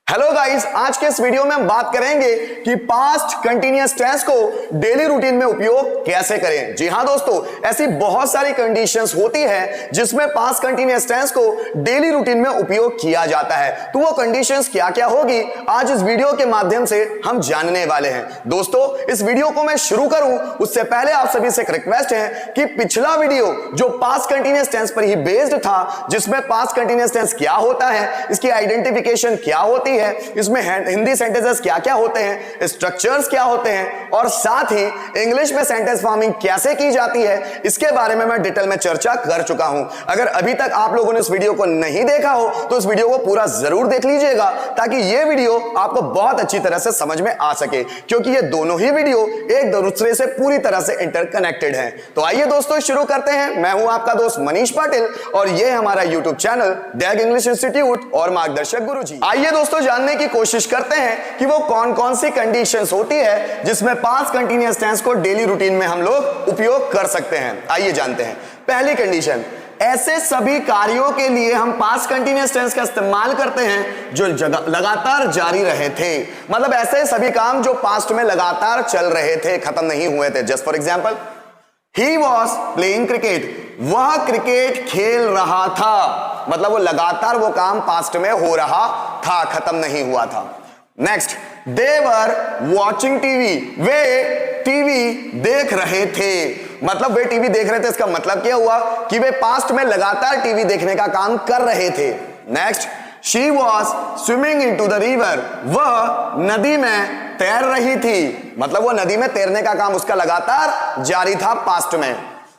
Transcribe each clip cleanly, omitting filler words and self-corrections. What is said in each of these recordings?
Hello guys, आज के इस वीडियो में हम बात करेंगे कि पास्ट कंटीन्यूअस टेंस को डेली रूटीन में उपयोग कैसे करें। जी हां दोस्तों, ऐसी बहुत सारी कंडीशंस होती है जिसमें पास्ट कंटीन्यूअस टेंस को डेली रूटीन में उपयोग किया जाता है। तो वो कंडीशंस क्या क्या होगी, आज इस वीडियो के माध्यम से हम जानने वाले हैं। दोस्तों, इस वीडियो को मैं शुरू करूं उससे पहले आप सभी से एक रिक्वेस्ट है कि पिछला वीडियो जो पास्ट कंटीन्यूअस टेंस पर ही बेस्ड था, जिसमें पास्ट कंटीन्यूअस टेंस क्या होता है, इसकी आइडेंटिफिकेशन क्या होती है, इसमें हिंदी सेंटेंसेस क्या क्या होते हैं, स्ट्रक्चर्स क्या होते हैं और साथ ही इंग्लिश में सेंटेंस फॉर्मिंग कैसे की जाती है, इसके बारे में मैं डिटेल में चर्चा कर चुका हूं। अगर अभी तक आप लोगों ने इस वीडियो को नहीं देखा हो तो इस वीडियो को पूरा जरूर देख लीजिएगा, ताकि यह वीडियो आपको बहुत अच्छी तरह से समझ में आ सके, क्योंकि ये दोनों ही वीडियो एक दूसरे से पूरी तरह से इंटरकनेक्टेड हैं। तो आइए दोस्तों शुरू करते हैं। मैं हूं आपका दोस्त मनीष पाटिल और ये हमारा यूट्यूब चैनल डैग इंग्लिश इंस्टीट्यूट और मार्गदर्शक गुरुजी। आइए दोस्तों जानने की कोशिश करते हैं कि वो कौन कौन सी कंडीशंस होती है जिसमें पास्ट कंटीन्यूअस टेंस को डेली रूटीन में हम लोग उपयोग कर सकते हैं। आइए जानते हैं। पहली कंडीशन, ऐसे सभी कार्यों के लिए हम पास्ट कंटीन्यूअस टेंस का इस्तेमाल करते हैं जो लगातार जारी रहे थे। मतलब ऐसे सभी काम जो पास्ट में लगातार चल रहे थे, खत्म नहीं हुए थे। Just for example, he was playing cricket, वह क्रिकेट खेल रहा था। मतलब वो लगातार वो काम पास्ट में हो रहा था, खत्म नहीं हुआ था। Next, they were watching TV, way TV देख रहे थे। मतलब वे टीवी देख रहे थे, इसका मतलब क्या हुआ कि वे पास्ट में लगातार टीवी देखने का काम कर रहे थे। Next, she was swimming into the river, वह नदी में तैर रही थी। मतलब वो नदी में तैरने का काम उसका लगातार जारी था पास्ट में।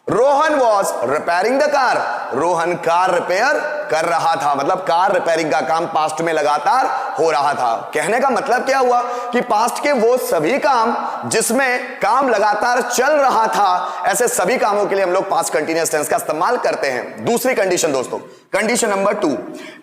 Rohan was repairing the car, Rohan car repair कर रहा था। मतलब कार रिपेयरिंग का काम पास्ट में लगातार हो रहा था। कहने का मतलब क्या हुआ कि पास्ट के वो सभी काम जिसमें काम लगातार चल रहा था, ऐसे सभी कामों के लिए हम लोग पास्ट कंटीन्यूअस टेंस का इस्तेमाल करते हैं। दूसरी कंडीशन दोस्तों, कंडीशन नंबर 2,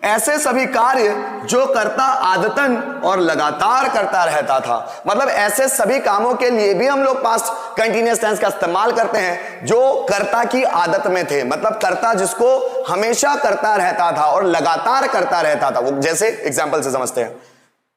ऐसे सभी कार्य जो कर्ता आदतन और लगातार करता रहता था। मतलब ऐसे सभी कामों के लिए भी हम लोग पास्ट कंटीन्यूअस टेंस का इस्तेमाल करते हैं जो कर्ता की आदत में थे। मतलब कर्ता जिसको हमेशा करता रहता था और लगातार करता रहता था। वो जैसे एग्जांपल से समझते हैं।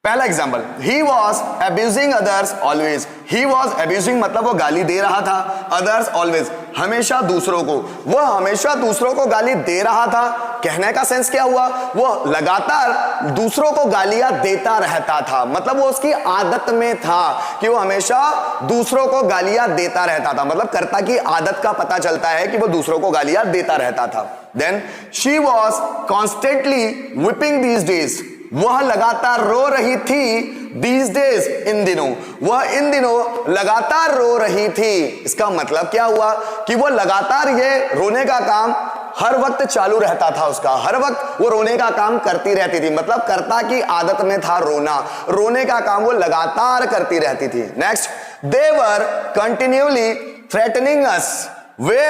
पहला example, he was abusing others always. He was abusing मतलब वो गाली दे रहा था, अदर्स ऑलवेज हमेशा दूसरों को, वह हमेशा दूसरों को गाली दे रहा था। कहने का सेंस क्या हुआ, वो लगातार दूसरों को गालियां देता रहता था। मतलब वो उसकी आदत में था कि वो हमेशा दूसरों को गालियां देता रहता था। मतलब कर्ता की आदत का पता चलता है कि वो दूसरों को गालियां देता रहता था। Then she was constantly weeping these days, वह लगातार रो रही थी। These days इन दिनों, वह इन दिनों लगातार रो रही थी। इसका मतलब क्या हुआ कि वो लगातार ये रोने का काम हर वक्त चालू रहता था उसका, हर वक्त वो रोने का काम करती रहती थी। मतलब कर्ता की आदत में था रोना, रोने का काम वो लगातार करती रहती थी। Next, they were continually threatening us, वे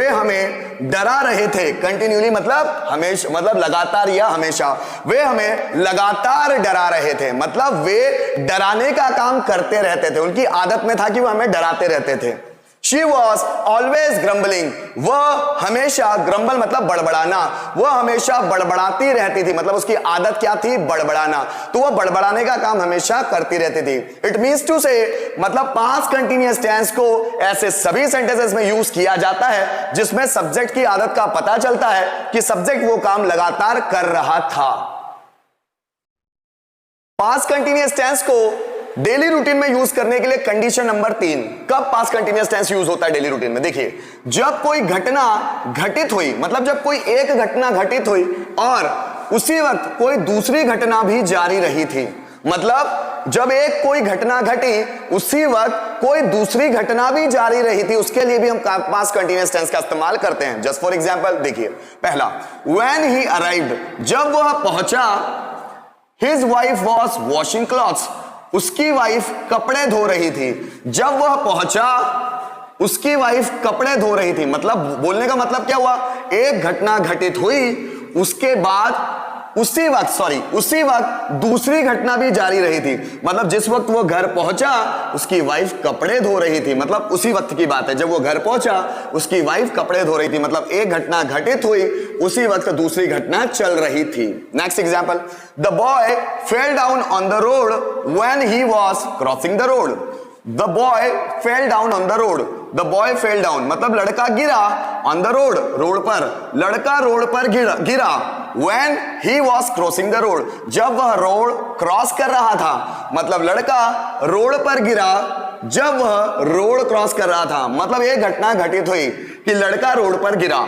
हमें डरा रहे थे। कंटिन्यूली मतलब हमेशा, मतलब लगातार या हमेशा। वे हमें लगातार डरा रहे थे। मतलब वे डराने का काम करते रहते थे, उनकी आदत में था कि वो हमें डराते रहते थे। She was always grumbling, वह हमेशा, ग्रम्बल मतलब बड़बड़ाना, वह हमेशा बड़बड़ाती रहती थी। मतलब उसकी आदत क्या थी, बड़बड़ाना। तो वह बड़बड़ाने का काम हमेशा करती रहती थी। इट मीन्स टू से, मतलब पास्ट कंटीन्यूअस टेंस को ऐसे सभी सेंटेंसेस में यूज किया जाता है जिसमें सब्जेक्ट की आदत का पता चलता है कि सब्जेक्ट वो काम लगातार कर रहा था। पास्ट कंटीन्यूअस टेंस को डेली रूटीन में यूज करने के लिए कंडीशन नंबर 3, कब पास्ट कंटीन्यूअस टेंस यूज होता है डेली रूटीन में। देखिए, जब कोई घटना घटित हुई, मतलब जब कोई एक घटना घटित हुई और उसी वक्त कोई दूसरी घटना भी जारी रही थी। मतलब जब एक कोई घटना घटी उसी वक्त कोई दूसरी घटना भी जारी रही थी, उसके लिए भी हम पास्ट कंटीन्यूअस टेंस का इस्तेमाल करते हैं। जस्ट फॉर एग्जांपल देखिए, पहला, व्हेन ही अराइव्ड, जब वह पहुंचा, his wife was washing clothes, उसकी वाइफ कपड़े धो रही थी। जब वह पहुंचा उसकी वाइफ कपड़े धो रही थी। मतलब बोलने का मतलब क्या हुआ, एक घटना घटित हुई, उसके बाद उसी वक्त दूसरी घटना भी जारी रही थी। मतलब जिस वक्त वो घर पहुंचा उसकी वाइफ कपड़े धो रही थी, मतलब उसी वक्त की बात है, जब वो घर पहुंचा उसकी वाइफ कपड़े धो रही थी, मतलब एक घटना घटित हुई उसी वक्त दूसरी घटना चल रही थी। Next example, the boy fell down on the road when he was crossing the road. The boy fell down on the road, the boy fell down मतलब लड़का गिरा, ऑन द रोड रोड पर, लड़का रोड पर गिरा when he was crossing the road जब वह road cross कर रहा था, मतलब लड़का रोड पर गिरा जब वह रोड क्रॉस कर रहा था। मतलब एक घटना घटित हुई कि लड़का रोड पर गिरा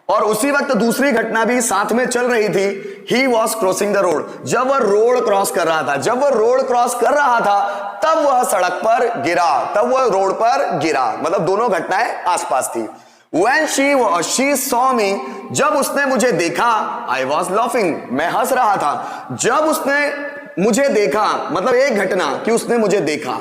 और उसी वक्त दूसरी घटना भी साथ में चल रही थी, he was crossing the road जब वह रोड क्रॉस कर रहा था, जब वह रोड क्रॉस कर रहा था तब वह सड़क पर गिरा, तब वह रोड पर गिरा, मतलब दोनों घटनाएं आसपास थी। When she saw me जब उसने मुझे देखा, I was laughing मैं हंस रहा था। जब उसने मुझे देखा मतलब एक घटना कि उसने मुझे देखा,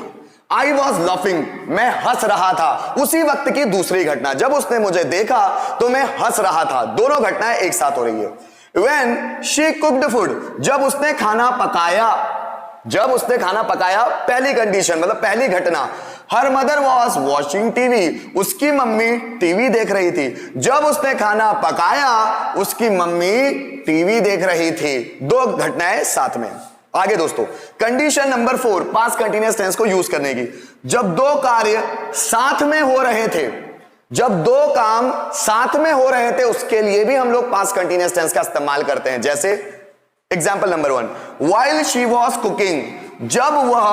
I was laughing मैं हंस रहा था। उसी वक्त की दूसरी घटना, जब उसने मुझे देखा तो मैं हंस रहा था, दोनों घटनाएं एक साथ हो रही है। When she cooked food जब उसने खाना पकाया, जब उसने खाना पकाया पहली कंडीशन मतलब पहली घटना, her mother was watching TV उसकी मम्मी टीवी देख रही थी। जब उसने खाना पकाया उसकी मम्मी टीवी देख रही थी, दो घटनाएं साथ में। आगे दोस्तों, condition number 4 past continuous tense को यूज करने की, जब दो कार्य साथ में हो रहे थे, जब दो काम साथ में हो रहे थे उसके लिए भी हम लोग पास्ट कंटीन्यूअस टेंस का इस्तेमाल करते हैं। जैसे example number 1, while she was cooking जब वह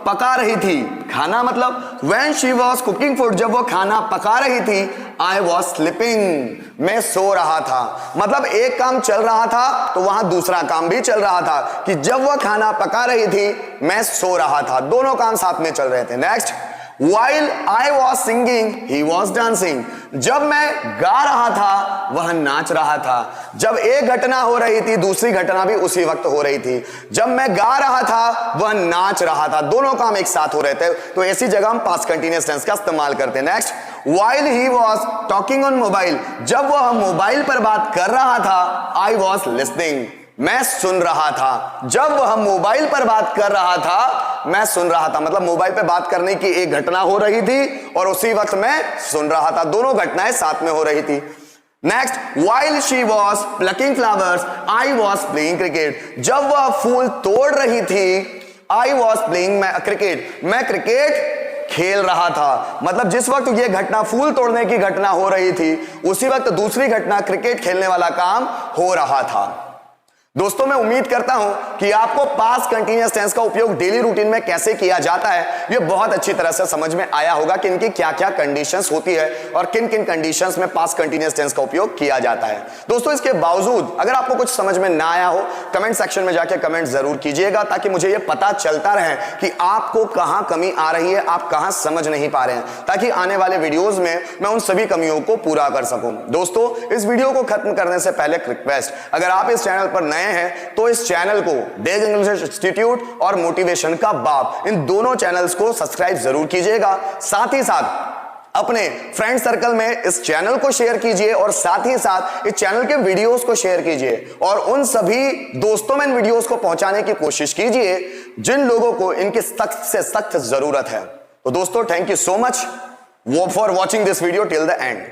पका रही थी खाना, मतलब when she was cooking food जब वह खाना पका रही थी, I was sleeping मैं सो रहा था। मतलब एक काम चल रहा था तो वहां दूसरा काम भी चल रहा था कि जब वह खाना पका रही थी मैं सो रहा था, दोनों काम साथ में चल रहे थे। Next, while I was singing he was dancing जब मैं गा रहा था वह नाच रहा था। जब एक घटना हो रही थी दूसरी घटना भी उसी वक्त हो रही थी, जब मैं गा रहा था वह नाच रहा था, दोनों काम एक साथ हो रहे थे, तो ऐसी जगह हम पास्ट कंटीन्यूअस टेंस का इस्तेमाल करते हैं। Next, while he was talking on mobile जब वह मोबाइल पर बात कर रहा था, I was listening मैं सुन रहा था। जब वह मोबाइल पर बात कर रहा था मैं सुन रहा था, मतलब मोबाइल पे बात करने की एक घटना हो रही थी और उसी वक्त मैं सुन रहा था, दोनों घटनाएं साथ में हो रही थी। Next, while she was plucking flowers I was playing cricket जब वह फूल तोड़ रही थी I was playing cricket मैं क्रिकेट खेल रहा था। मतलब जिस वक्त ये घटना फूल तोड़ने की घटना हो रही थी उसी वक्त दूसरी घटना क्रिकेट खेलने वाला काम हो रहा था। दोस्तों मैं उम्मीद करता हूं कि आपको पास्ट कंटीन्यूअस टेंस का उपयोग डेली रूटीन में कैसे किया जाता है ये बहुत अच्छी तरह से समझ में आया होगा कि इनकी क्या क्या कंडीशंस होती है और किन किन कंडीशंस में पास्ट कंटीन्यूअस टेंस का उपयोग किया जाता है। दोस्तों इसके बावजूद अगर आपको कुछ समझ में ना आया हो कमेंट सेक्शन में जाके कमेंट जरूर कीजिएगा ताकि मुझे ये पता चलता रहे कि आपको कहां कमी आ रही है, आप कहां समझ नहीं पा रहे हैं, ताकि आने वाले वीडियोज में मैं उन सभी कमियों को पूरा कर सकूं। दोस्तों इस वीडियो को खत्म करने से पहले रिक्वेस्ट, अगर आप इस चैनल पर नए हैं तो इस चैनल को देग इंग्लिश इंस्टीट्यूट और मोटिवेशन का बाप इन दोनों चैनल्स को सब्सक्राइब जरूर कीजिएगा। साथ ही साथ अपने फ्रेंड सर्कल में इस चैनल को शेयर कीजिए और साथ ही साथ इस चैनल के वीडियोस को शेयर कीजिए और उन सभी दोस्तों में इन वीडियोस को पहुंचाने की कोशिश कीजिए जिन लोगों को इनकी सख्त से सख्त जरूरत है। तो दोस्तों thank you so much for watching this video till the end.